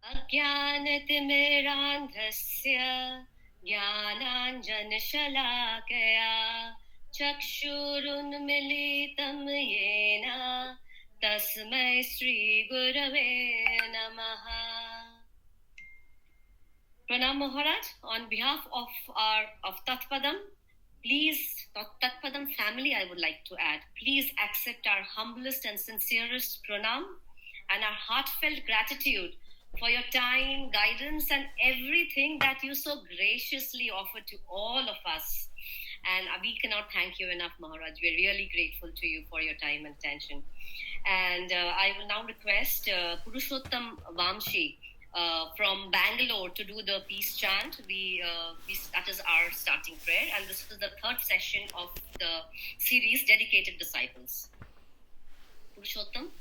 अज्ञानतिमिरान्धस्य ज्ञानाञ्जनशलाकया चक्षुरुन्मिलितं येन तस्मै श्रीगुरवे नमः. Pranam Maharaj, on behalf of Tat Padam, please, Tat Padam family, I would like to add, please accept our humblest and sincerest pranam and our heartfelt gratitude for your time, guidance, and everything that you so graciously offer to all of us. And we cannot thank you enough, Maharaj. We're really grateful to you for your time and attention. And I will now request Purushottam Vamshi from Bangalore to do the peace chant. That is our starting prayer, and this is the third session of the series Dedicated Disciples. Purushottam.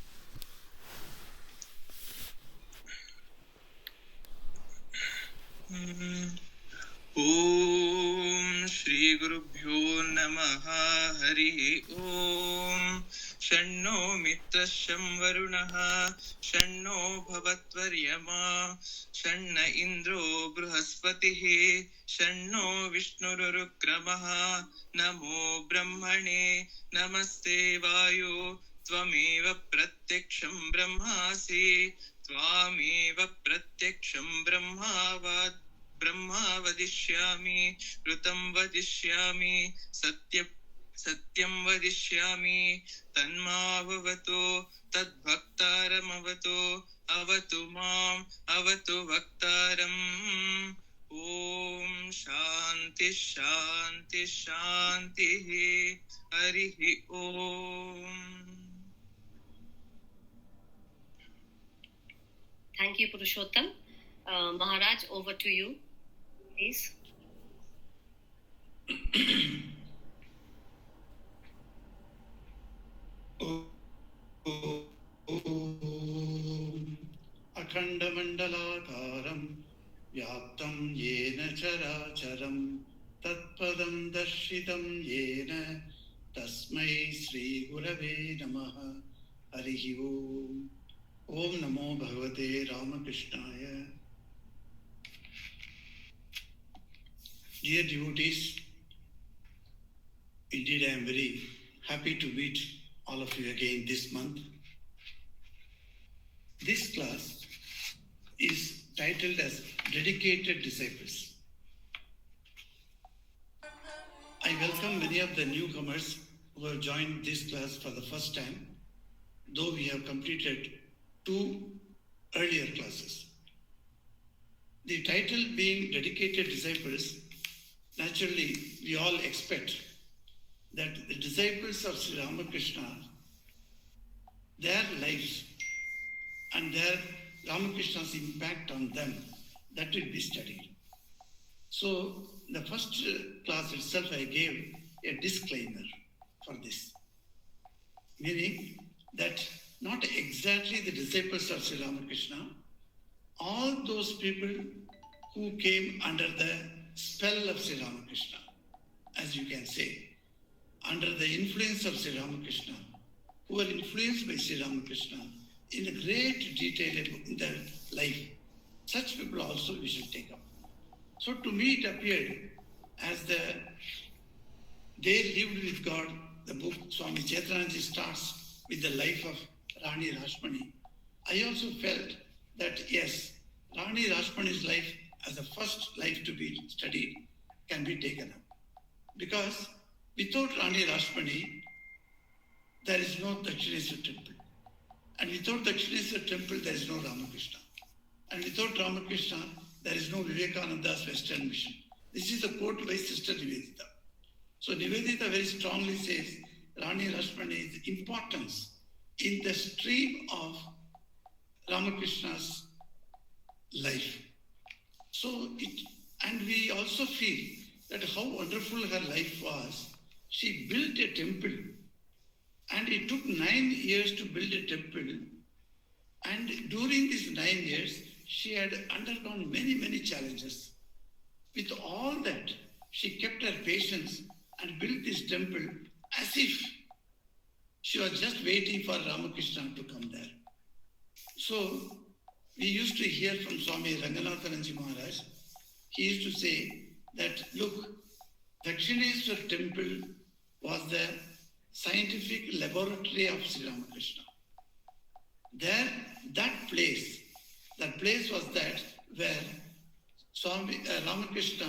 Om Shri Gurubhyo Namaha Hari Om Shanno Mitrasham Varunaha Shanno Bhavatvaryama Shanna Indro Bruhaspatihi Shanno Vishnurukramaha Namo Brahmane Namaste Vayu Tvameva Pratyaksham Brahmasi Tvameva Pratyaksham Brahma vadishyami, Rutam vadishyami, Satyam vadishyami, Tanmavavato, Tadbhaktaram avatu mam, avatu bhaktaram. Om Shanti Shanti Shanti Harihi Om. Thank you, Purushottam. Maharaj, over to you, please. Akhandamandalakaram Vyaptam Yena Characharam Tat Padam Darshitam Yena Tasmai Sri Gurave Namaha Harihi Om. Om Namo Bhagavate Ramakrishnaya. Dear devotees, indeed I am very happy to meet all of you again this month. This class is titled as Dedicated Disciples. I welcome many of the newcomers who have joined this class for the first time, though we have completed 2 earlier classes. The title being Dedicated Disciples, naturally we all expect that the disciples of Sri Ramakrishna, their lives and their Ramakrishna's impact on them, that will be studied. So the first class itself I gave a disclaimer for this, meaning that not exactly the disciples of Sri Ramakrishna, all those people who came under the spell of Sri Ramakrishna, as you can say, under the influence of Sri Ramakrishna, who were influenced by Sri Ramakrishna in a great detail in their life. Such people also we should take up. So to me it appeared as they lived with God. The book Swami Chaitananji starts with the life of Rani Rashmoni. I also felt that yes, Rani Rashmoni's life as the first life to be studied can be taken up. Because without Rani Rashmoni, there is no Dakshineswar temple. And without Dakshineswar temple, there is no Ramakrishna. And without Ramakrishna, there is no Vivekananda's Western mission. This is a quote by Sister Nivedita. So Nivedita very strongly says Rani Rashmoni's importance in the stream of Ramakrishna's life. And we also feel that how wonderful her life was. She built a temple, and it took 9 years to build a temple. And during these 9 years, she had undergone many, many challenges. With all that, she kept her patience and built this temple as if she was just waiting for Ramakrishna to come there. So we used to hear from Swami Ranganathananji Maharaj. He used to say that, look, Dakshineswar temple was the scientific laboratory of Sri Ramakrishna. There, that place was that where Swami Ramakrishna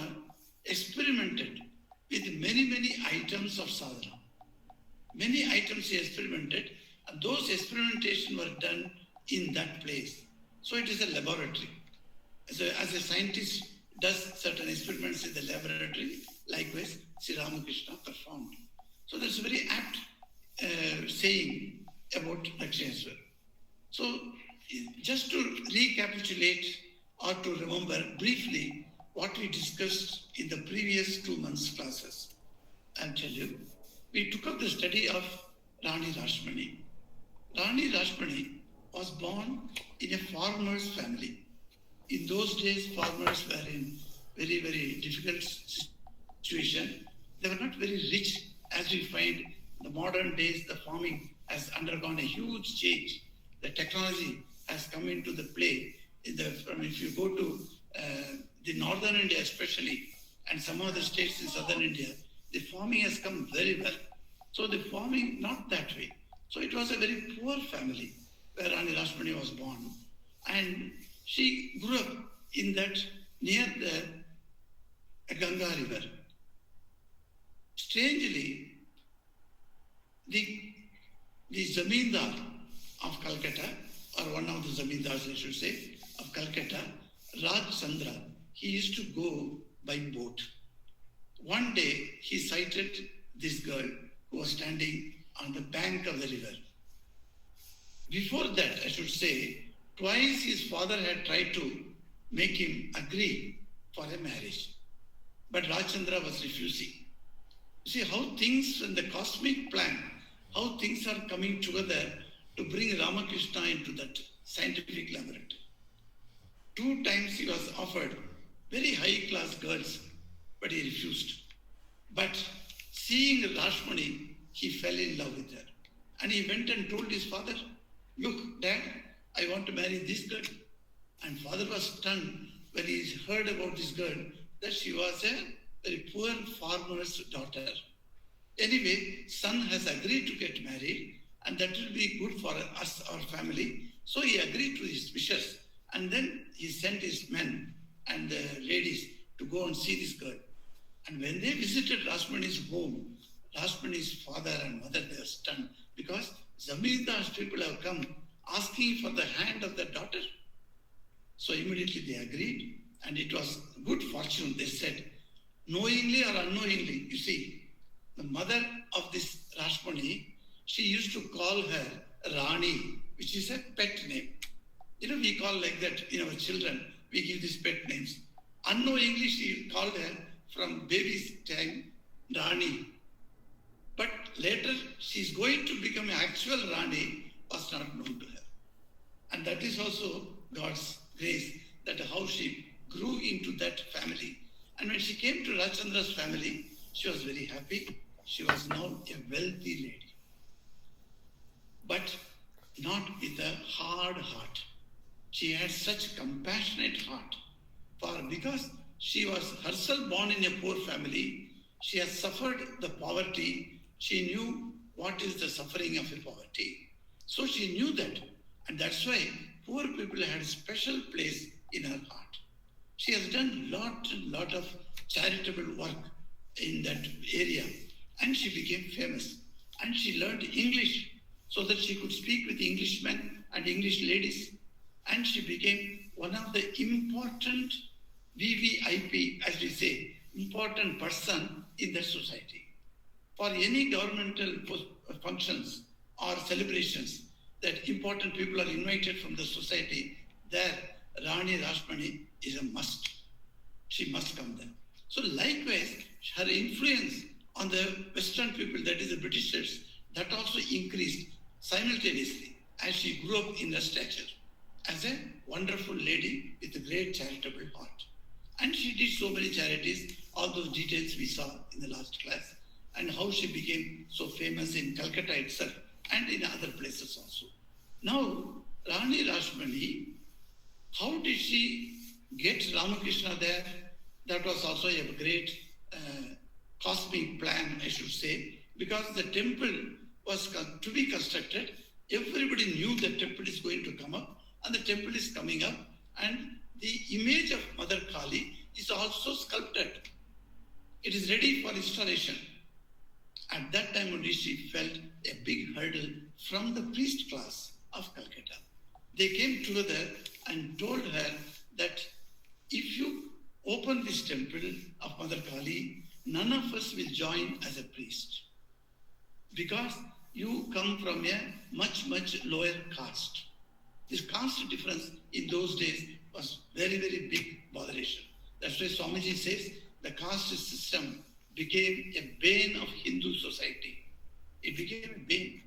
experimented with many items of sadhana. Many items he experimented, and those experimentations were done in that place. So it is a laboratory. As a scientist does certain experiments in the laboratory, likewise Sri Ramakrishna performed. So that's a very apt saying about Dakshineswar. So just to recapitulate or to remember briefly what we discussed in the previous 2 months' classes, I'll tell you. We took up the study of Rani Rashmoni. Rani Rashmoni was born in a farmer's family. In those days, farmers were in very difficult situation. They were not very rich, as we find in the modern days. The farming has undergone a huge change. The technology has come into the play. If you go to the northern India especially, and some other states in southern India, the farming has come very well. So the farming, not that way. So it was a very poor family where Rani Rashmoni was born. And she grew up in that, near the Ganga river. Strangely, the zamindar of Calcutta, or one of the zamindars, I should say, of Calcutta, Raj Chandra, he used to go by boat. One day, he sighted this girl who was standing on the bank of the river. Before that, I should say, twice his father had tried to make him agree for a marriage. But Rajchandra was refusing. You see how things in the cosmic plan, how things are coming together to bring Ramakrishna into that scientific laboratory. 2 times he was offered very high-class girls, but he refused. But seeing Rashmoni, he fell in love with her. And he went and told his father, look, Dad, I want to marry this girl. And father was stunned when he heard about this girl, that she was a very poor farmer's daughter. Anyway, son has agreed to get married, and that will be good for us, our family. So he agreed to his wishes. And then he sent his men and the ladies to go and see this girl. And when they visited Rashmoni's home, Rashmoni's father and mother, they were stunned because Zamindar's people have come asking for the hand of their daughter. So immediately they agreed, and it was good fortune, they said, knowingly or unknowingly. You see, the mother of this Rashmoni, she used to call her Rani, which is a pet name. We call like that in our children, we give these pet names. Unknowingly, she called her from baby's time Rani. But later, she's going to become an actual Rani, was not known to her. And that is also God's grace, that how she grew into that family. And when she came to Rajchandra's family, she was very happy. She was now a wealthy lady. But not with a hard heart. She had such compassionate heart. Because she was herself born in a poor family, she has suffered the poverty. She knew what is the suffering of a poverty. So she knew that. And that's why poor people had a special place in her heart. She has done lot of charitable work in that area. And she became famous. And she learned English so that she could speak with Englishmen and English ladies. And she became one of the important VVIP, as we say, important person in the society. For any governmental functions or celebrations that important people are invited from the society, there Rani Rashmoni is a must. She must come there. So likewise, her influence on the Western people, that is the Britishers, that also increased simultaneously as she grew up in her stature as a wonderful lady with a great charitable heart. And she did so many charities, all those details we saw in the last class, and how she became so famous in Calcutta itself and in other places also. Now, Rani Rashmoni How did she get Ramakrishna there? That was also a great cosmic plan, I should say, because the temple was to be constructed. Everybody knew the temple is going to come up, and the temple is coming up, and the image of Mother Kali is also sculpted. It is ready for installation. At that time only she felt a big hurdle from the priest class of Calcutta. They came together and told her that if you open this temple of Mother Kali, none of us will join as a priest, because you come from a much, much lower caste. This caste difference in those days was very, very big botheration. That's why Swamiji says the caste system became a bane of Hindu society. It became a bane.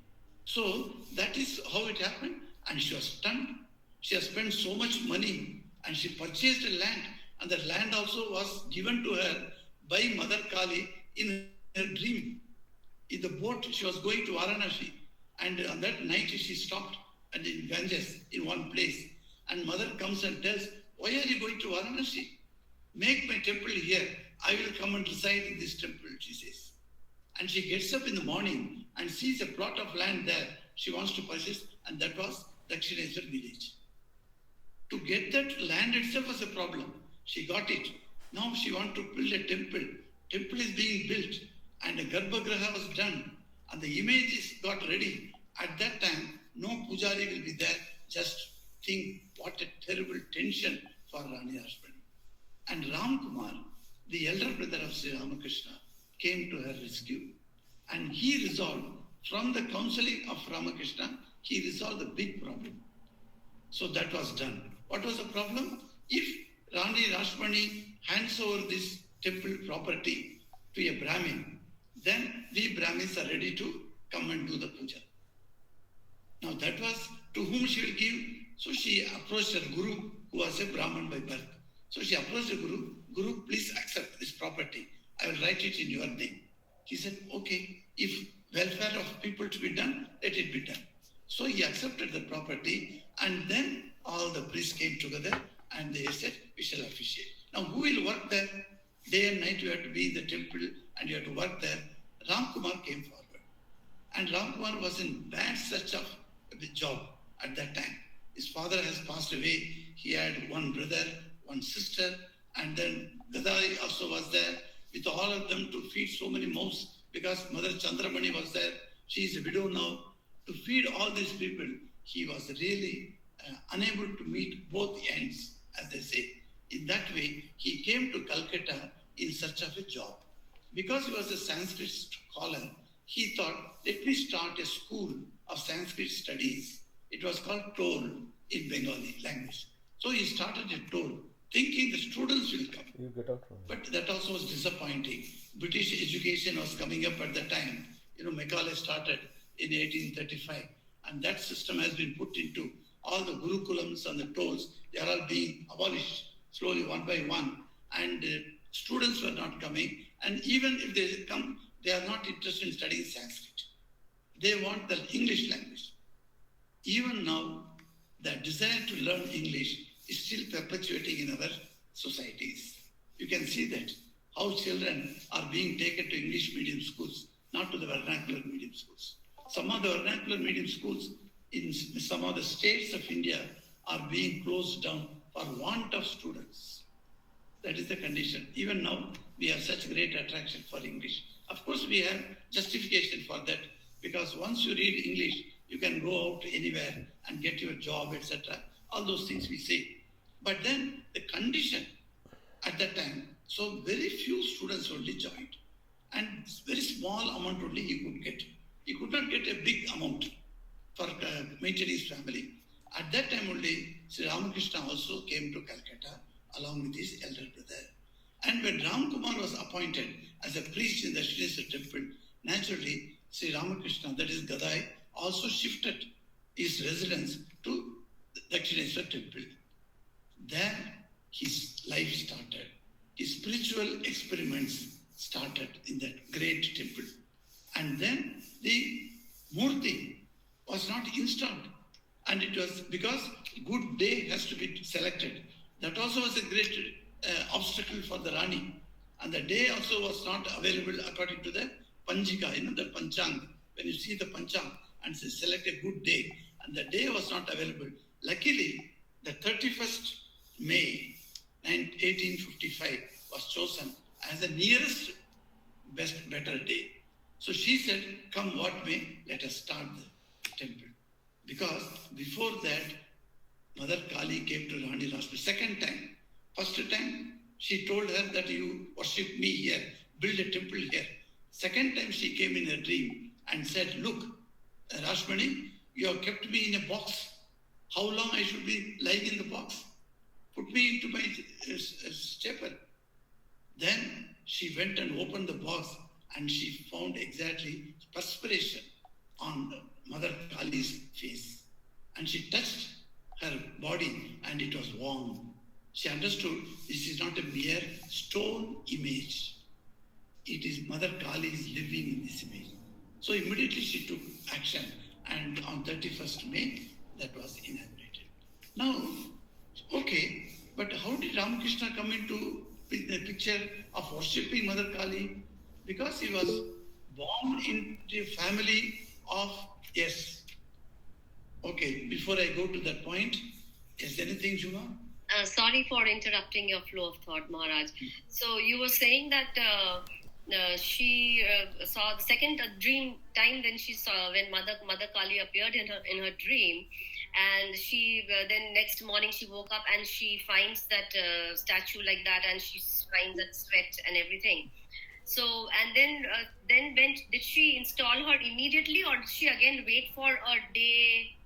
So that is how it happened, and she was stunned. She has spent so much money, and she purchased a land, and that land also was given to her by Mother Kali in her dream. In the boat, she was going to Varanasi, and on that night she stopped and in Ganges in one place, and Mother comes and tells, "Why are you going to Varanasi? Make my temple here. I will come and reside in this temple," she says. And she gets up in the morning and sees a plot of land there she wants to purchase, and that was Dakshineshwar village. To get that land itself was a problem. She got it. Now she wants to build a temple. Temple is being built, and a Garbhagriha was done, and the image is got ready. At that time, no pujari will be there. Just think what a terrible tension for Rani Rashmoni. And Ram Kumar, the elder brother of Sri Ramakrishna, came to her rescue, and he resolved, from the counseling of Ramakrishna, he resolved the big problem. So that was done. What was the problem? If Rani Rashmoni hands over this temple property to a Brahmin, then we Brahmins are ready to come and do the puja. Now that was to whom she will give. So she approached her Guru, who was a Brahmin by birth. So she approached the Guru, "Guru, please accept this property. I will write it in your name." He said, "Okay, if welfare of people to be done, let it be done." So he accepted the property, and then all the priests came together and they said, "We shall officiate." Now who will work there? Day and night you have to be in the temple and you have to work there. Ram Kumar came forward. And Ram Kumar was in bad search of the job at that time. His father has passed away. He had one brother, one sister, and then Gadai also was there with all of them to feed so many mouths, because Mother Chandramani was there. She is a widow now. To feed all these people, he was really unable to meet both ends, as they say. In that way, he came to Calcutta in search of a job. Because he was a Sanskrit scholar, he thought, let me start a school of Sanskrit studies. It was called Toll in Bengali language. So he started a Toll, thinking the students will come. You get out from it. But that also was disappointing. British education was coming up at the time. Macaulay started in 1835, and that system has been put into all the Gurukulams and the Tolls. They are all being abolished slowly one by one, and students were not coming. And even if they come, they are not interested in studying Sanskrit. They want the English language. Even now, the desire to learn English is still perpetuating in our societies. You can see that, how children are being taken to English medium schools, not to the vernacular medium schools. Some of the vernacular medium schools in some of the states of India are being closed down for want of students. That is the condition. Even now, we have such great attraction for English. Of course, we have justification for that, because once you read English, you can go out anywhere and get your job, etc. All those things we say. But then the condition at that time, so very few students only joined, and very small amount only he could get. He could not get a big amount for maintaining his family. At that time only, Sri Ramakrishna also came to Calcutta along with his elder brother. And when Ram Kumar was appointed as a priest in the Dakshineshwar temple, naturally Sri Ramakrishna, that is Gadai, also shifted his residence to the Dakshineshwar temple. There his life started. His spiritual experiments started in that great temple. And then the Murti was not installed. And it was because good day has to be selected. That also was a great obstacle for the Rani. And the day also was not available according to the Panjika, the Panchang. When you see the Panchang and say, select a good day, and the day was not available. Luckily, the 31st May 1855 was chosen as the nearest better day. So she said, come what may, let us start the temple. Because before that, Mother Kali came to Rani Rashmoni second time. First time, she told her that you worship me here, build a temple here. Second time, she came in a dream and said, look, Rashmoni, you have kept me in a box. How long I should be lying in the box? Put me into my chapel. Then she went and opened the box and she found exactly perspiration on Mother Kali's face. And she touched her body and it was warm. She understood this is not a mere stone image. It is Mother Kali is living in this image. So immediately she took action and on 31st May, that was inaugurated. Now, okay, but how did Ramakrishna come into the picture of worshipping Mother Kali? Because he was born in the family of, yes. Okay, before I go to that point, is there anything, Juma? Sorry for interrupting your flow of thought, Maharaj. So you were saying that she saw the second dream time when she saw when Mother Kali appeared in her dream, and she then next morning she woke up and she finds that statue like that, and she finds that sweat and everything. So and then when did she install her immediately, or did she again wait for a day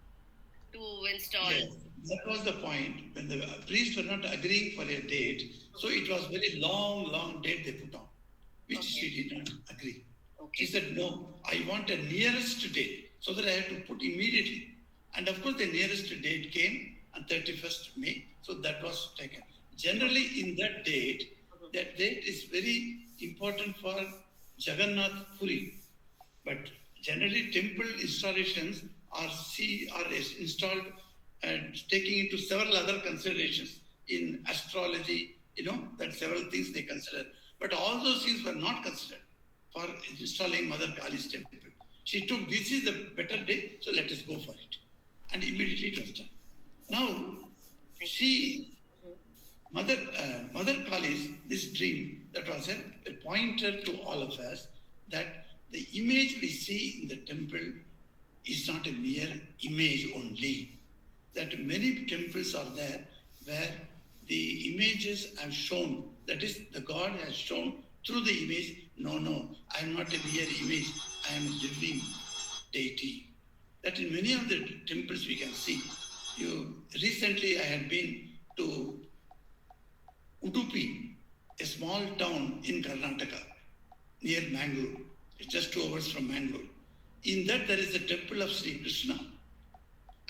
to install? Yes, that was the point. When the priests were not agreeing for a date, so it was very long date they put on, which she did not agree. She said, no, I want a nearest date, so that I had to put immediately. And of course, the nearest date came on 31st May, so that was taken. Generally, in that date is very important for Jagannath Puri. But generally, temple installations are installed and taking into several other considerations in astrology, that several things they consider. But all those things were not considered for installing Mother Kali's temple. She took, this is the better day, so let us go for it. And immediately it was done. Now, Mother Kali's, this dream, that was a pointer to all of us that the image we see in the temple is not a mere image only. That many temples are there where the images have shown, that is, the God has shown through the image, no, I am not a mere image, I am living deity. That in many of the temples we can see. Recently I had been to Udupi, a small town in Karnataka, near Mangalore. It's just 2 hours from Mangalore. In that there is a temple of Sri Krishna.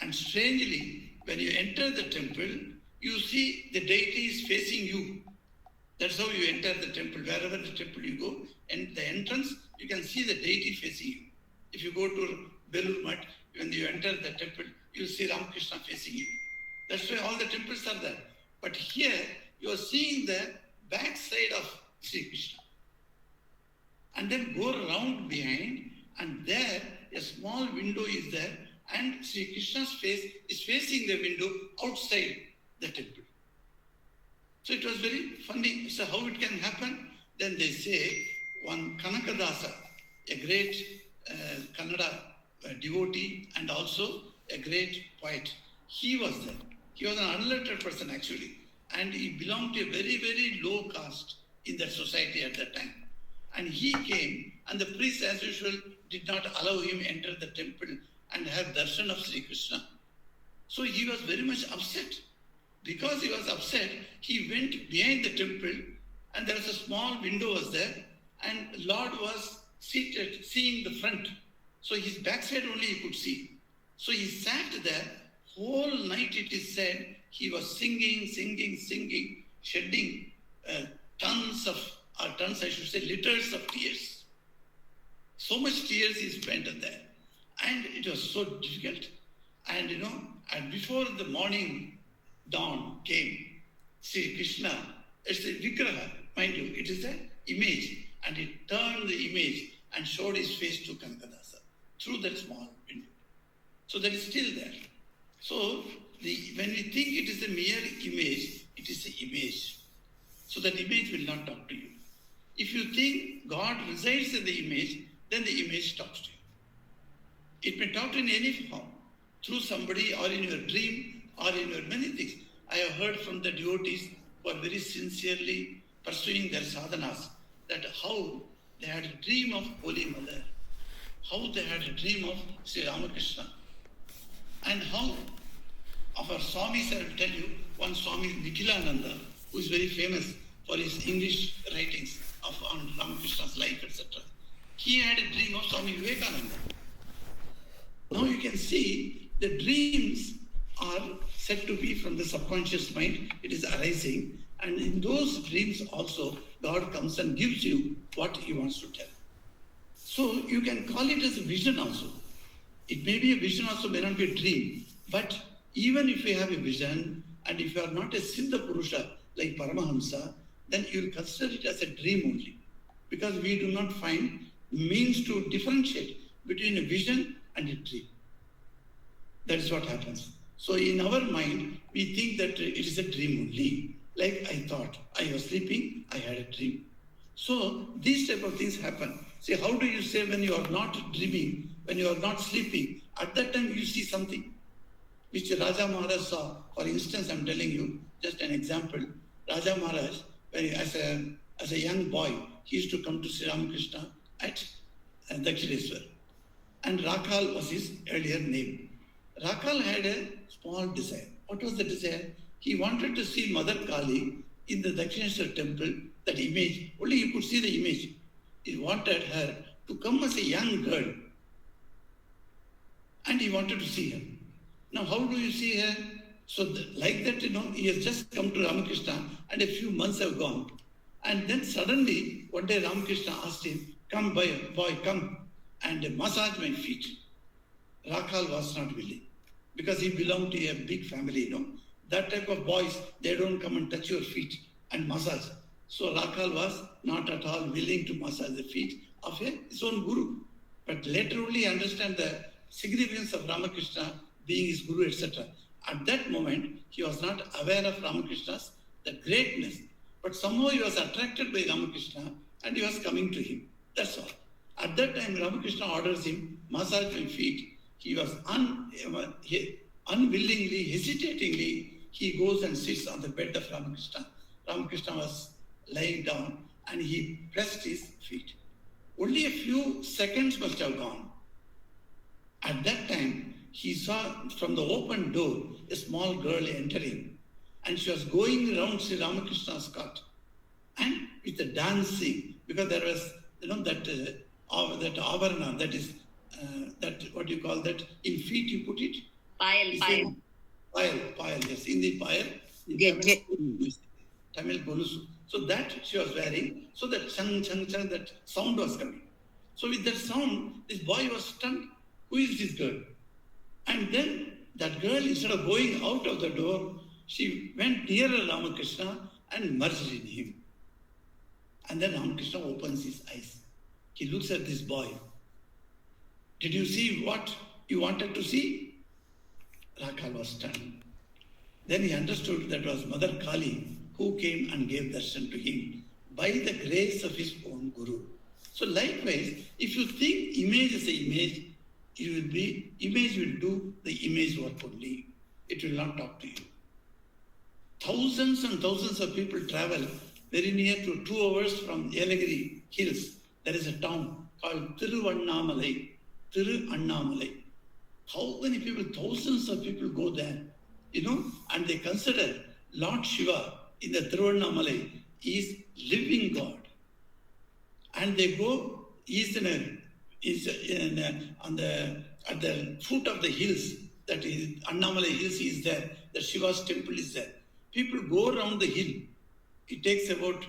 And strangely, when you enter the temple, you see the deity is facing you. That's how you enter the temple. Wherever the temple you go, and the entrance, you can see the deity facing you. If you go to Belur Math, when you enter the temple, you see Ramakrishna facing you. That's why all the temples are there. But here, you are seeing the backside of Sri Krishna. And then go around behind, and there a small window is there, and Sri Krishna's face is facing the window outside the temple. So it was very funny. So how it can happen? Then they say one Kanakadasa, a great Kannada devotee and also a great poet, he was there. He was an unlettered person actually, and he belonged to a very, very low caste in that society at that time. And he came, and the priest as usual did not allow him enter the temple and have darshan of Sri Krishna. So he was very much upset. Because he was upset, he went behind the temple, and there was a small window was there, and Lord was seated, seeing the front. So his backside only he could see. So he sat there, whole night it is said, he was singing, shedding liters of tears. So much tears he spent there. And it was so difficult. And and before the morning dawn came, see Krishna, it's a vigraha, mind you, it is an image, and it turned the image and showed his face to Kanakadasa through that small window. So that is still there. So when we think it is a mere image, it is an image. So that image will not talk to you. If you think God resides in the image, then the image talks to you. It may talk in any form, through somebody or in your dream or in your many things. I have heard from the devotees who are very sincerely pursuing their sadhanas that how they had a dream of Holy Mother, how they had a dream of Sri Ramakrishna, and how of our Swamis. I will tell you, one Swami Nikhilananda, who is very famous for his English writings on Ramakrishna's life, etc. He had a dream of Swami Vivekananda. Now you can see the dreams are said to be from the subconscious mind. It is arising, and in those dreams also God comes and gives you what he wants to tell. So you can call it as a vision also. It may be a vision also, may not be a dream. But even if you have a vision, and if you are not a Siddha Purusha like Paramahamsa, then you will consider it as a dream only. Because we do not find means to differentiate between a vision and a dream. That is what happens. So in our mind, we think that it is a dream only. Like I thought, I was sleeping, I had a dream. So these type of things happen. See, how do you say when you are not dreaming, when you are not sleeping, at that time you see something which Raja Maharaj saw. For instance, I am telling you just an example. Raja Maharaj, as a young boy, he used to come to Sri Ramakrishna at Dakshineswar. And Rakhal was his earlier name. Rakhal had a small desire. What was the desire? He wanted to see Mother Kali in the Dakshineswar temple, that image. Only he could see the image. He wanted her to come as a young girl. And he wanted to see her. Now, how do you see her? So like that, he has just come to Ramakrishna and a few months have gone. And then suddenly, one day Ramakrishna asked him, come boy, come and massage my feet. Rakhal was not willing because he belonged to a big family, That type of boys, they don't come and touch your feet and massage. So Rakhal was not at all willing to massage the feet of his own guru. But later only he understand the significance of Ramakrishna being his guru, etc. At that moment, he was not aware of Ramakrishna's the greatness. But somehow he was attracted by Ramakrishna and he was coming to him. That's all. At that time, Ramakrishna orders him, massage my feet. He was unwillingly, hesitatingly, he goes and sits on the bed of Ramakrishna. Ramakrishna was lying down and he pressed his feet. Only a few seconds must have gone. At that time, he saw from the open door a small girl entering, and she was going around Sri Ramakrishna's cot and with the dancing, because there was that avarana, that is that what you call that, in feet you put it? Payal. Payal, yes. In the payal, Tamil Golusu. So that she was wearing, so that chang, that sound was coming. So with that sound, this boy was stunned. Who is this girl? And then that girl, instead of going out of the door, she went nearer Ramakrishna and merged in him. And then Ramakrishna opens his eyes. He looks at this boy. Did you see what you wanted to see? Rakhal was stunned. Then he understood that was Mother Kali who came and gave darshan to him by the grace of his own Guru. So likewise, if you think image is an image, image will do the image work only. It will not talk to you. Thousands and thousands of people travel very near to 2 hours from Yelagiri hills. There is a town called Tiruvannamalai. How many people, thousands of people go there, and they consider Lord Shiva in the Tiruvannamalai is living God. And they go, at the foot of the hills, that is Annamalai hills is there, the Shiva's temple is there. People go around the hill. It takes about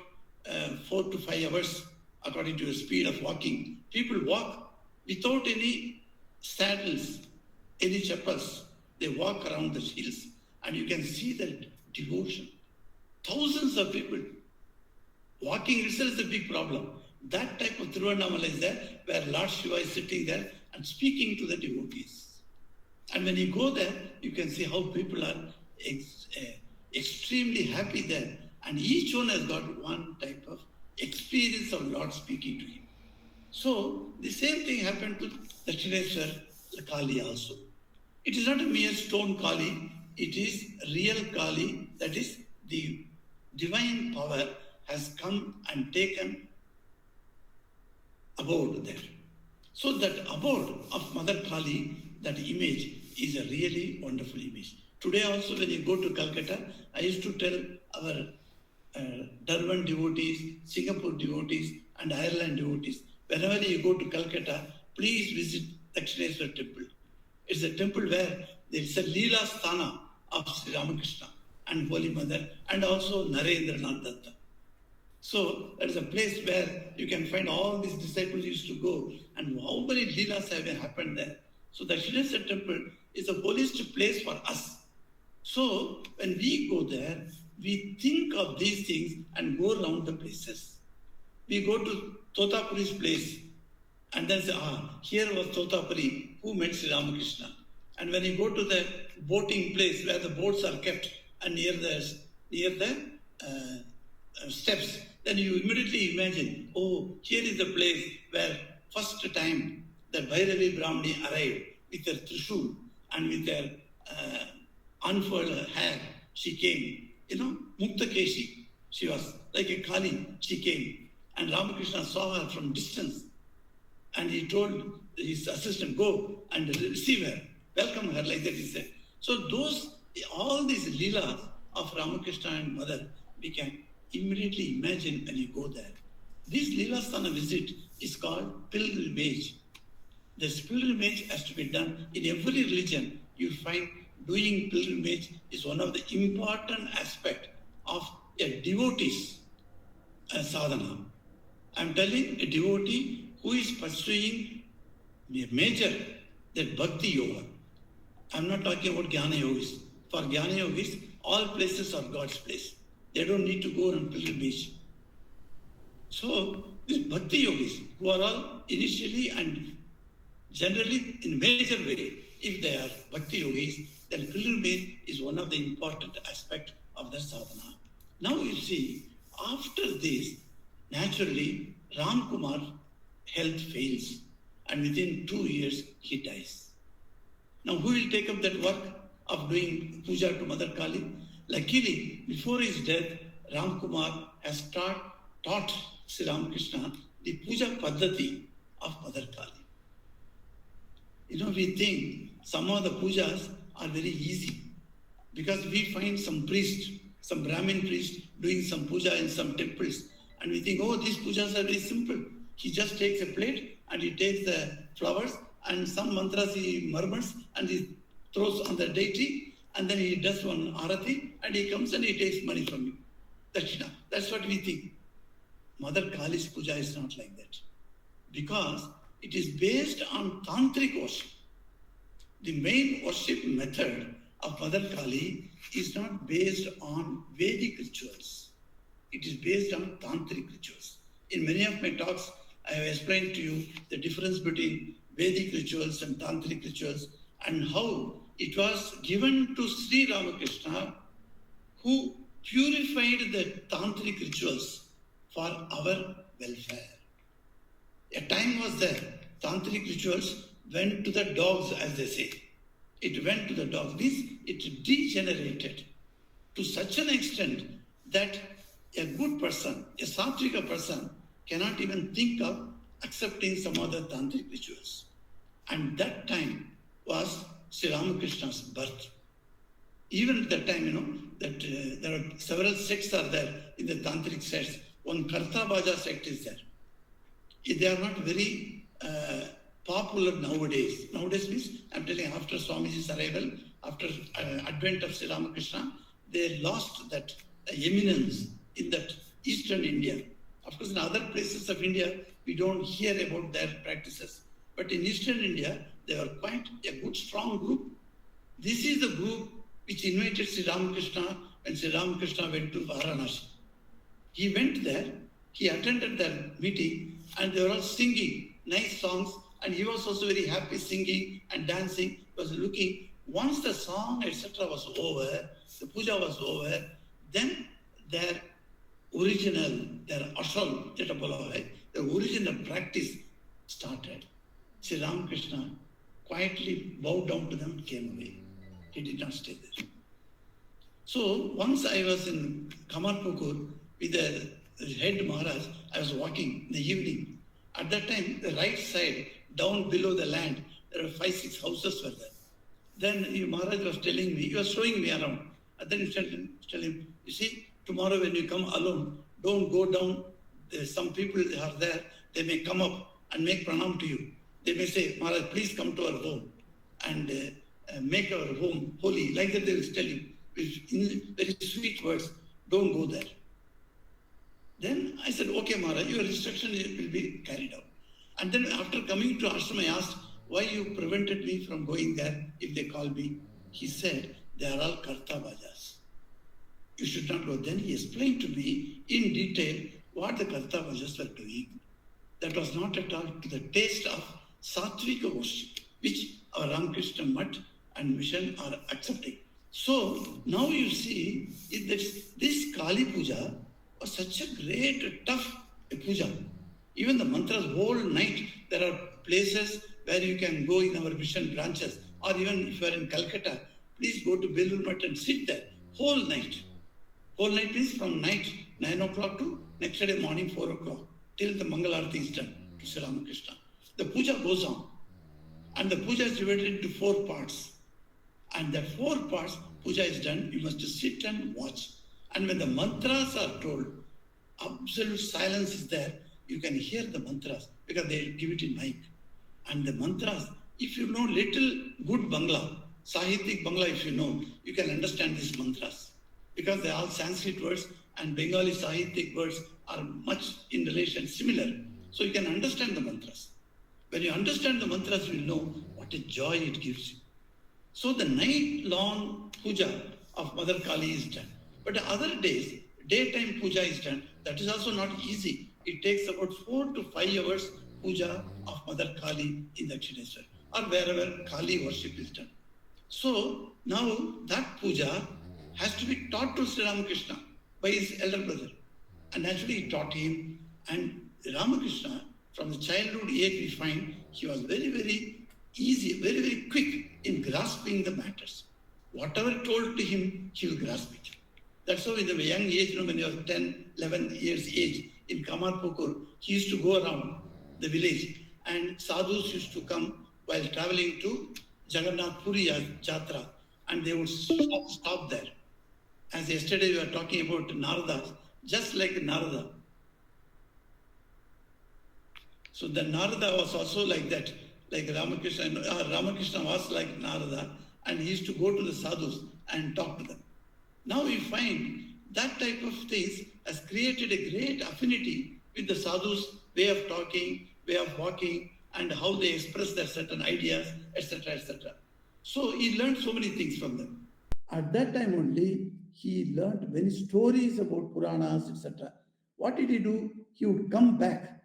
4 to 5 hours according to the speed of walking. People walk without any saddles, any chappals. they walk around the hills and you can see that devotion. Thousands of people. Walking itself is a big problem. That type of Thiruvannamalai is there, where Lord Shiva is sitting there and speaking to the devotees. And when you go there, you can see how people are extremely happy there. And each one has got one type of experience of Lord speaking to him. So the same thing happened to Dakshineswar Kali also. It is not a mere stone Kali, it is real Kali, that is the divine power has come and taken abode there. So that abode of Mother Kali, that image is a really wonderful image. Today also when you go to Calcutta, I used to tell our Durban devotees, Singapore devotees and Ireland devotees, whenever you go to Calcutta, please visit Dakshineswar temple. It's a temple where there is a Leela Sthana of Sri Ramakrishna and Holy Mother and also Narendranath Datta. So that is a place where you can find all these disciples used to go and how many Leelas have happened there. So the Dakshineswar temple is the holiest place for us. So when we go there, we think of these things and go around the places. We go to Totapuri's place and then say, here was Totapuri who met Sri Ramakrishna. And when you go to the boating place where the boats are kept and near the steps, then you immediately imagine, here is the place where first time the Bhairavi Brahmani arrived with her Trishul and with her unfurled hair, she came. Muktakeshi, she was like a Kali, she came. And Ramakrishna saw her from distance. And he told his assistant, go and receive her, welcome her, like that he said. So all these Leelas of Ramakrishna and Mother, we can immediately imagine when you go there. This Leela Sthana visit is called pilgrimage. This pilgrimage has to be done in every religion. You find doing pilgrimage is one of the important aspects of a devotee's sadhana. I am telling a devotee who is pursuing a major, that bhakti yoga. I am not talking about jnana yogis. For jnana yogis, all places are God's place. They don't need to go on pilgrimage. So these bhakti yogis, who are all initially and generally in major way, if they are bhakti yogis, then pilgrimage is one of the important aspects of their sadhana. Now you see, after this, naturally, Ram Kumar health fails and within 2 years he dies. Now who will take up that work of doing puja to Mother Kali? Luckily, before his death, Ram Kumar has taught Sri Ramakrishna the puja paddhati of Mother Kali. We think some of the pujas are very easy because we find some priest, some Brahmin priest doing some puja in some temples and we think, these pujas are very simple. He just takes a plate and he takes the flowers and some mantras he murmurs and he throws on the deity and then he does one arati and he comes and he takes money from you. That's what we think. Mother Kali's puja is not like that because it is based on tantric worship. The main worship method of Mother Kali is not based on Vedic rituals. It is based on tantric rituals. In many of my talks, I have explained to you the difference between Vedic rituals and tantric rituals and how it was given to Sri Ramakrishna who purified the tantric rituals for our welfare. A time was there, tantric rituals went to the dogs, as they say. It went to the dogs. It degenerated to such an extent that a good person, a satvika person, cannot even think of accepting some other tantric rituals. And that time was Sri Ramakrishna's birth. Even at that time, that there are several sects are there in the tantric sects. One Karta Bhaja sect is there. They are not very popular nowadays. Nowadays means, I'm telling you, after Swamiji's arrival, after advent of Sri Ramakrishna, they lost that eminence in that eastern India. Of course, in other places of India, we don't hear about their practices. But in eastern India, they were quite a good, strong group. This is the group which invited Sri Ramakrishna when Sri Ramakrishna went to Varanasi. He went there, he attended that meeting, and they were all singing nice songs, and he was also very happy singing and dancing. He was looking. Once the song, etc., was over, the puja was over, then their original, their asal, the original practice started. Sri Ramakrishna quietly bowed down to them and came away. He did not stay there. So once I was in Kamarpukur with the head Maharaj, I was walking in the evening. At that time, the right side, down below the land, there were 5-6 houses were there. Then Maharaj was telling me, he was showing me around. And then he tell him, you see, tomorrow when you come alone, don't go down. There's some people are there, they may come up and make pranam to you. They may say, Maharaj, please come to our home and make our home holy. Like that they will tell you, in very sweet words, don't go there. Then I said, okay, Maharaj, your instruction will be carried out. And then after coming to ashram, I asked, why you prevented me from going there if they call me? He said, they are all karta bhajas. You should not go. Then he explained to me in detail what the karta bhajas were doing. That was not at all to the taste of sattvika worship, which our Ramakrishna Mutt and mission are accepting. So now you see, this Kali Puja was such a great, tough puja. Even the mantras, whole night, there are places where you can go in our mission branches, or even if you are in Calcutta, please go to Belur Mutt and sit there, whole night. Whole night means from night 9 o'clock to next day morning 4 o'clock, till the Mangalarti is done to Sri Ramakrishna. The puja goes on, and the puja is divided into 4 parts. And that 4 parts, puja is done, you must sit and watch. And when the mantras are told, absolute silence is there, you can hear the mantras because they give it in mic. And the mantras, if you know little good Bangla, Sahitik Bangla if you know, you can understand these mantras. Because they are all Sanskrit words and Bengali Sahitik words are much in relation similar. So you can understand the mantras. When you understand the mantras, you will know what a joy it gives you. So the night-long puja of Mother Kali is done. But other days, daytime puja is done. That is also not easy. It takes about 4 to 5 hours puja of Mother Kali in Dakshineswar or wherever Kali worship is done. So now that puja has to be taught to Sri Ramakrishna by his elder brother. And naturally he taught him. And Ramakrishna, from the childhood age we find, he was very, very easy, very, very quick in grasping the matters. Whatever told to him, he will grasp it. That's how in the young age, when he was 10, 11 years age, in Kamarpukur, he used to go around the village and sadhus used to come while traveling to Jagannath Puri Jatra and they would stop there. As yesterday we were talking about Narada, just like Narada. So the Narada was also like that, like Ramakrishna. Ramakrishna was like Narada, and he used to go to the sadhus and talk to them. Now we find that type of things has created a great affinity with the sadhus' way of talking, way of walking, and how they express their certain ideas, etc., etc. So he learned so many things from them. At that time only, he learned many stories about Puranas, etc. What did he do? He would come back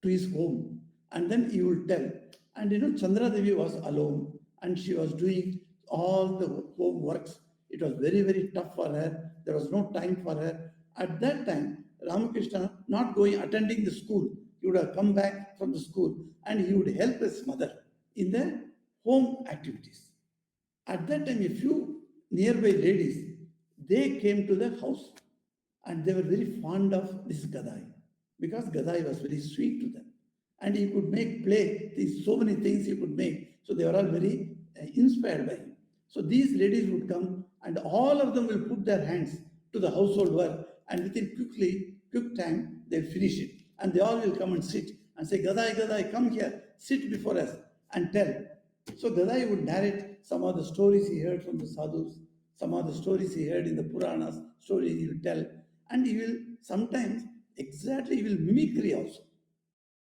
to his home and then he would tell. And Chandra Devi was alone and she was doing all the home works. It was very, very tough for her. There was no time for her. At that time, Ramakrishna, not going, attending the school, he would have come back from the school and he would help his mother in their home activities. At that time, a few nearby ladies, they came to the house and they were very fond of this Gadai because Gadai was very sweet to them. And he could make play, so many things he could make. So they were all very inspired by him. So these ladies would come and all of them will put their hands to the household work and within quick time, they finish it. And they all will come and sit and say, Gadai, Gadai, come here, sit before us and tell. So Gadai would narrate some of the stories he heard from the sadhus, some of the stories he heard in the Puranas, stories he will tell. And he will sometimes, exactly, he will mimicry also.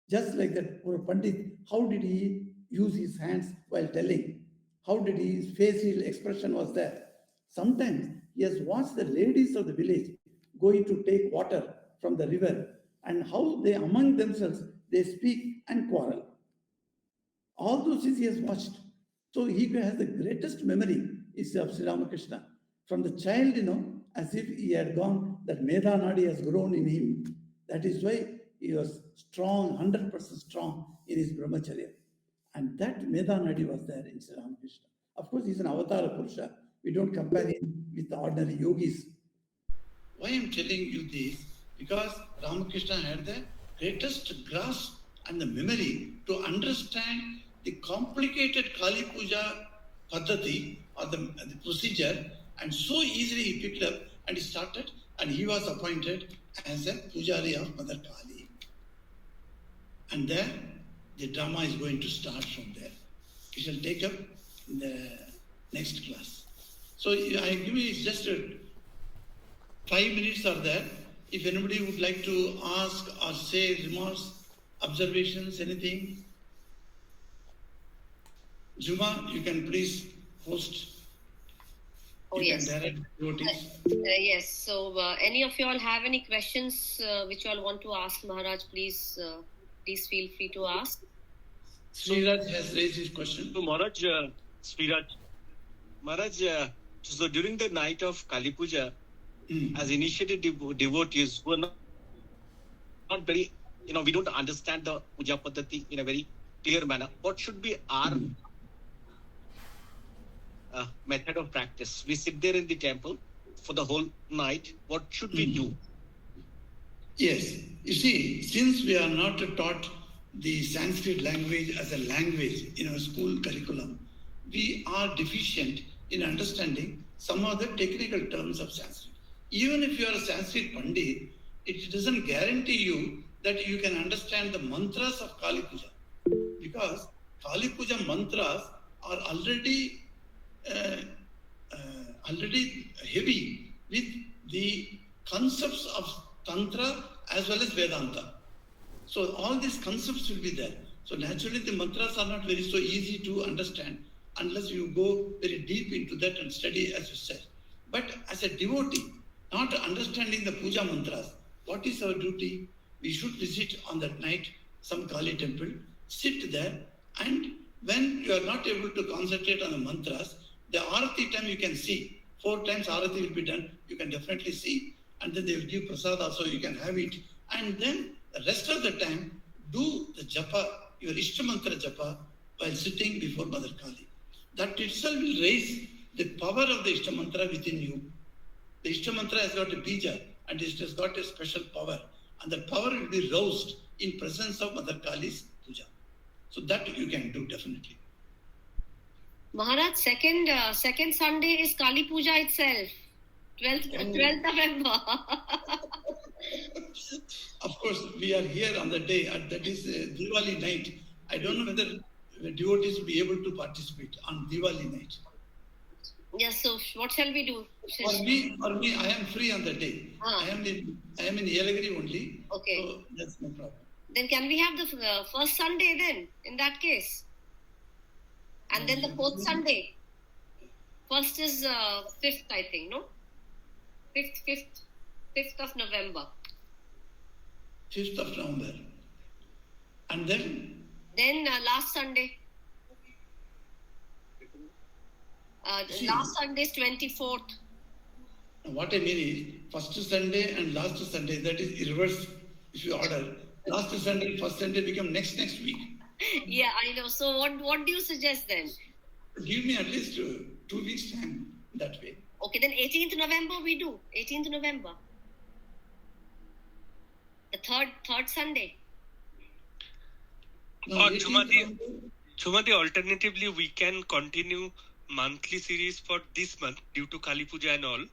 Just like that, for a Pandit, how did he use his hands while telling? how did his facial expression was there. Sometimes he has watched the ladies of the village going to take water from the river and how they among themselves they speak and quarrel. All those things he has watched. So he has the greatest memory is of Sri Ramakrishna. From the child, as if he had gone, that Medha Nadi has grown in him. That is why he was strong, 100% strong in his brahmacharya. And that Medha Nadi was there in Sri Ramakrishna. Of course, he's an avatar Purusha. We don't compare him with the ordinary yogis. Why I'm telling you this? Because Ramakrishna had the greatest grasp and the memory to understand the complicated Kali Puja Paddhati or the procedure, and so easily he picked up and he started, and he was appointed as a Pujari of Mother Kali. And there, the drama is going to start from there. We shall take up in the next class. So I give you just 5 minutes are there. If anybody would like to ask or say remarks, observations, anything. Juma, you can please host. Oh, you yes. Can direct devotees. Yes. So, any of you all have any questions which you all want to ask Maharaj? Please feel free to ask. Sriraj has raised his question. So, Maharaj, so during the night of Kali Puja, as initiated devotees who are not very, we don't understand the Puja Paddhati in a very clear manner. What should be our method of practice? We sit there in the temple for the whole night. What should we do? Yes. You see, since we are not taught the Sanskrit language as a language in our school curriculum, we are deficient in understanding some of the technical terms of Sanskrit. Even if you are a Sanskrit Pandit, it doesn't guarantee you that you can understand the mantras of Kali Puja. Because Kali Puja mantras are already heavy with the concepts of Tantra as well as Vedanta. So all these concepts will be there. So naturally the mantras are not so easy to understand unless you go very deep into that and study, as you said. But as a devotee, not understanding the puja mantras, what is our duty? We should visit on that night some Kali temple, sit there, and when you are not able to concentrate on the mantras, the arati time you can see. 4 times arati will be done, you can definitely see, and then they will give prasad also, you can have it. And then the rest of the time, do the japa, your Ishtamantra japa, while sitting before Mother Kali. That itself will raise the power of the Ishtamantra within you. The Ishtamantra has got a bija and it has got a special power. And that power will be roused in presence of Mother Kali's puja. So that you can do definitely. Maharaj, second Sunday is Kali Puja itself. 12th November. Of course, we are here on the day, that is Diwali night. I don't know whether the devotees will be able to participate on Diwali night. Yes, so what shall we do? For me, I am free on the day. I am in Yelagiri only. Okay. So that's no problem. Then can we have the first Sunday then, in that case? And then the 4th Sunday. First is 5th, I think, no? 5th of November. 5th of November. And then? Then last Sunday. Last Sunday is 24th. What I mean is, first Sunday and last Sunday, that is reverse if you order. Last Sunday, first Sunday become next week. Yeah, I know. So what do you suggest then? Give me at least 2 weeks time that way. Okay, then 18th November we do. 18th November. The third Sunday. Or Chumati, alternatively, we can continue monthly series for this month due to Kali Puja and all.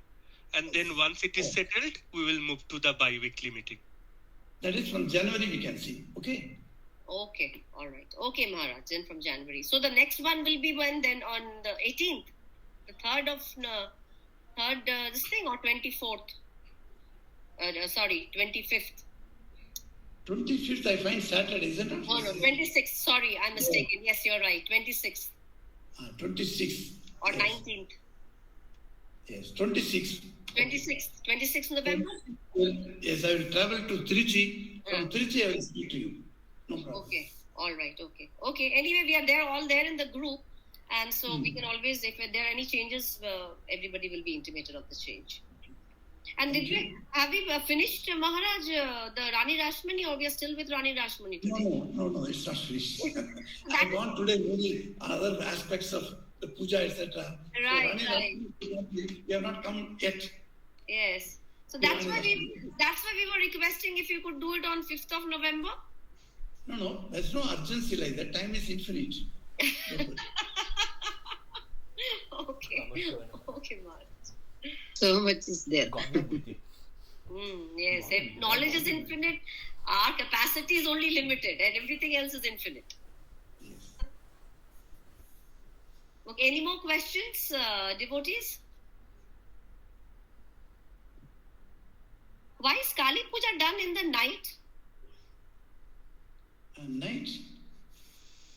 And then once it is settled, we will move to the bi-weekly meeting. That is from January we can see. Okay. Okay, all right. Okay, Maharaj, then from January. So the next one will be when then on the 18th, the 3rd of, this thing, or 24th? 25th. 25th I find Saturday, isn't it? Oh no, 26th. Sorry, I'm mistaken. Yes, you're right. 26th. 26th. Or Yes. 19th? Yes, 26th. 26th November? Yes, I will travel to Trichy. From Trichy, I will speak to you. No problem. Okay, all right, okay. Okay, anyway, we are there, all there in the group. And so we can always, if there are any changes, everybody will be intimated of the change. And have we finished, Maharaj, the Rani Rashmoni, or we are still with Rani Rashmoni today? No, it's not finished. I want today only other aspects of the puja, etc. Right, so right. We have not come yet. Yes. So that's why we were requesting if you could do it on 5th of November. No, there's no urgency like that. Time is infinite. Okay, Maharaj. So much is there. Yes, if knowledge is infinite, our capacity is only limited, and everything else is infinite. Yes. Okay, any more questions, devotees? Why is Kali Puja done in the night? Night?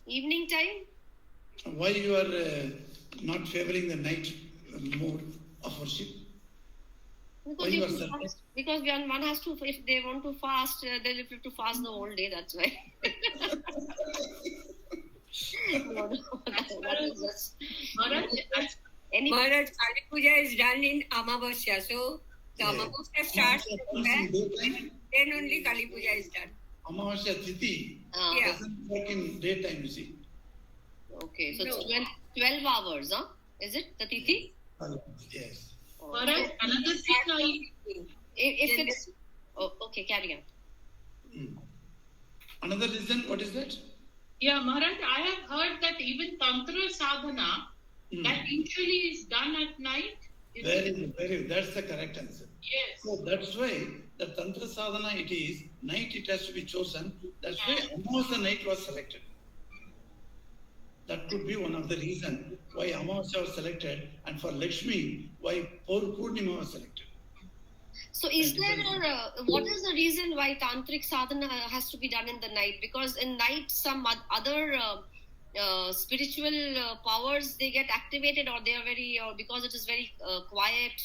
Evening time? Why you are not favoring the night mode of worship? Because one has to, if they want to fast, they'll have to fast the whole day, that's why. Maharaj, Kali Puja is done in Amavasya, so the Amavasya starts then only Kali Puja is done. Amavasya Tithi doesn't work in daytime, you see. Okay, so it's 12 hours, huh? Is it the Tithi? Yes. Maharaj, another thing if it's... Oh, okay, carry on. Another reason, what is that? Yeah, Maharaj, I have heard that even Tantra Sadhana, that usually is done at night. Very good. That's the correct answer. Yes. So that's why the Tantra Sadhana, it is, night it has to be chosen. That's why Amavasya night was selected. That could be one of the reasons why Amavasya was selected, and for Lakshmi, why Purnima was selected. So is there what is the reason why Tantric Sadhana has to be done in the night? Because in night, some other spiritual powers, they get activated, or they are very, or because it is very quiet,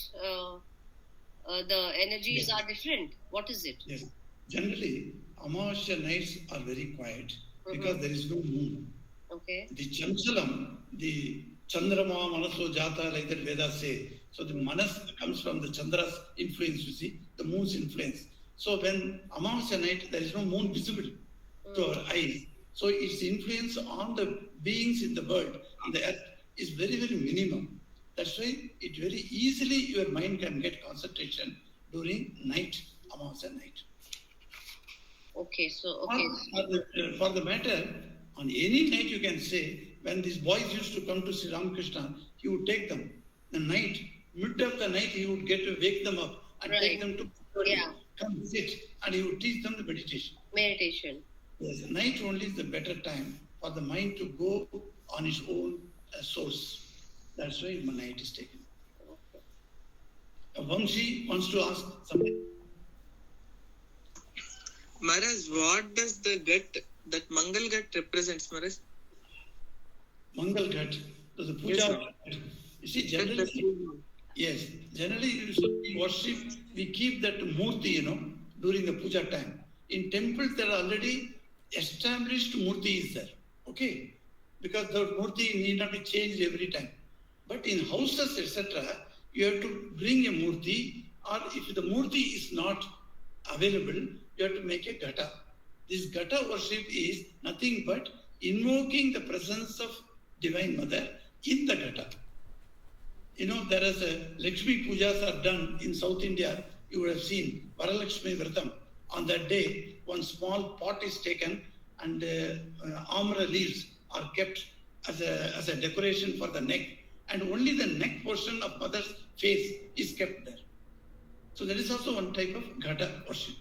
the energies are different. What is it? Yes. Generally, Amavasya nights are very quiet because there is no moon. Okay. The Chanchalam, the Chandrama, Manaso, Jata, like that Vedas say. So the Manas comes from the Chandra's influence, you see, the moon's influence. So when Amavasya night, there is no moon visible to our eyes. So its influence on the beings in the world, on the earth, is very, very minimum. That's why it very easily your mind can get concentration during night, Amavasya night. Okay, so, okay. For the matter, on any night you can say, when these boys used to come to Sri Ramakrishna, he would take them. The night, mid of the night, he would get to wake them up and take them to come sit, and he would teach them the meditation. Meditation. Yes, night only is the better time for the mind to go on its own source. That's why night is taken. Okay. Vamshi wants to ask something. Maharaj, what does the gut, that Mangal gut represents, Maharaj? Mangal gut, the puja. Yes, you see, generally you worship, we keep that murti, during the puja time. In temples, there are already established murti is there, okay? Because the murti need not be changed every time. But in houses, etc., you have to bring a murti, or if the murti is not available, you have to make a ghata. This ghata worship is nothing but invoking the presence of Divine Mother in the ghata. There is a Lakshmi pujas are done in South India. You would have seen Varalakshmi Vratam. On that day, one small pot is taken and amra leaves are kept as a decoration for the neck, and only the neck portion of mother's face is kept there. So there is also one type of ghata worship.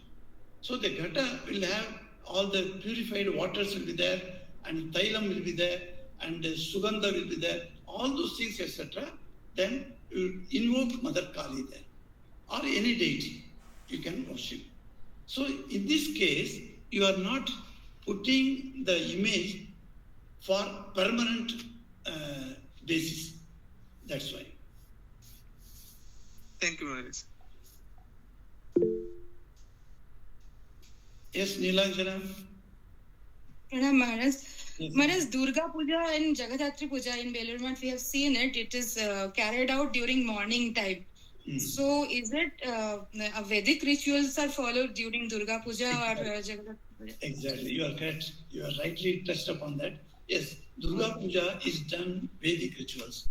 So the ghata will have all the purified waters will be there, and tailam will be there, and sugandha will be there, all those things, etc. Then you invoke Mother Kali there, or any deity you can worship. So in this case, you are not putting the image for permanent basis. That's why. Thank you, Maharaj. Yes, Neelanjana. Pranam Maharaj. Yes. Maharaj, Durga Puja and Jagadhatri Puja in Belur Math, we have seen it. It is carried out during morning time. So, is it a Vedic rituals are followed during Durga Puja or Jagadhatri Puja? Exactly, you are correct. You are rightly touched upon that. Yes, Durga Puja is done Vedic rituals.